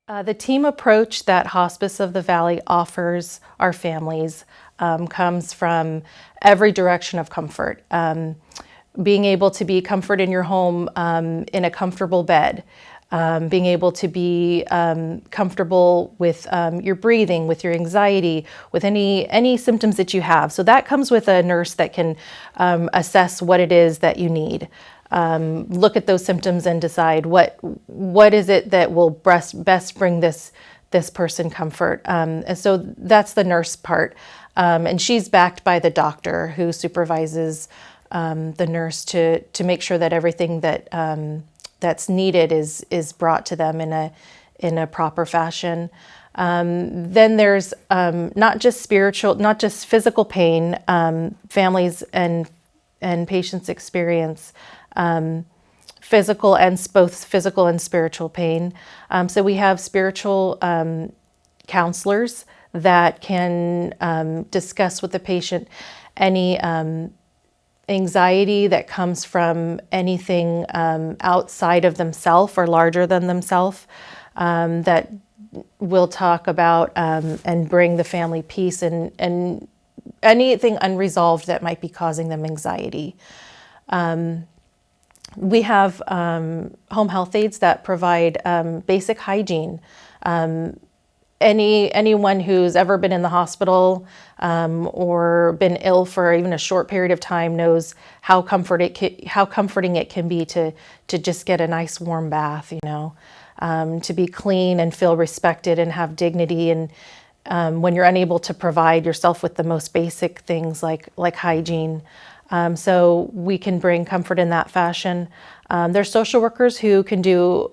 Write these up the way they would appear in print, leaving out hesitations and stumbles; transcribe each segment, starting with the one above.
The team approach that Hospice of the Valley offers our families comes from every direction of comfort. Being able to be comfort in your home in a comfortable bed, being able to be comfortable with your breathing, with your anxiety, with any symptoms that you have. So that comes with a nurse that can assess what it is that you need. Look at those symptoms and decide what is it that will best bring this person comfort. And so that's the nurse part. And she's backed by the doctor who supervises the nurse to make sure that everything that's needed is brought to them in a proper fashion. Then there's not just physical pain. Families and patients experience both physical and spiritual pain. So we have spiritual counselors that can discuss with the patient any anxiety that comes from anything outside of themselves or larger than themselves, that we'll talk about and bring the family peace and anything unresolved that might be causing them anxiety. We have home health aides that provide basic hygiene. Anyone who's ever been in the hospital or been ill for even a short period of time knows how comforting it can be to just get a nice warm bath, to be clean and feel respected and have dignity. And when you're unable to provide yourself with the most basic things like hygiene. So we can bring comfort in that fashion. There's social workers who can do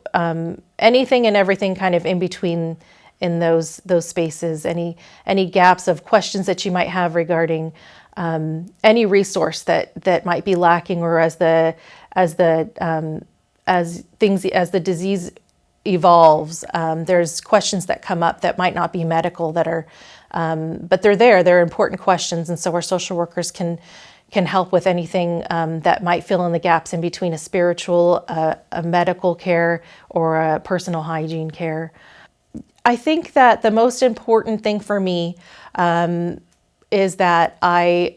anything and everything kind of in between in those spaces. Any gaps of questions that you might have regarding any resource that might be lacking, or as the disease evolves, there's questions that come up that might not be medical that are, but they're important questions, and so our social workers can help with anything that might fill in the gaps in between a spiritual, a medical care, or a personal hygiene care. I think that the most important thing for me is that I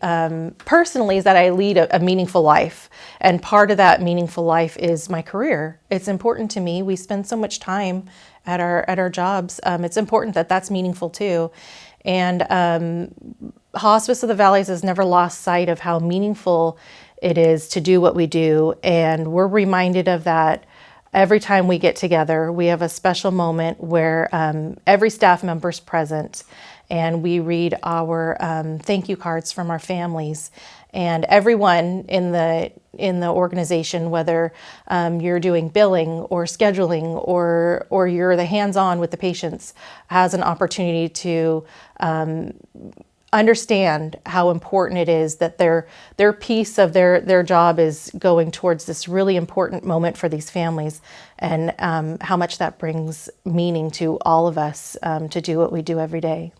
personally lead a meaningful life, and part of that meaningful life is my career. It's important to me. We spend so much time at our jobs. It's important that that's meaningful too, and Hospice of the Valleys has never lost sight of how meaningful it is to do what we do, and we're reminded of that every time we get together. We have a special moment where every staff member's present, and we read our thank you cards from our families. And everyone in the organization, whether you're doing billing or scheduling or you're the hands-on with the patients, has an opportunity to understand how important it is that their piece of their job is going towards this really important moment for these families, and how much that brings meaning to all of us to do what we do every day.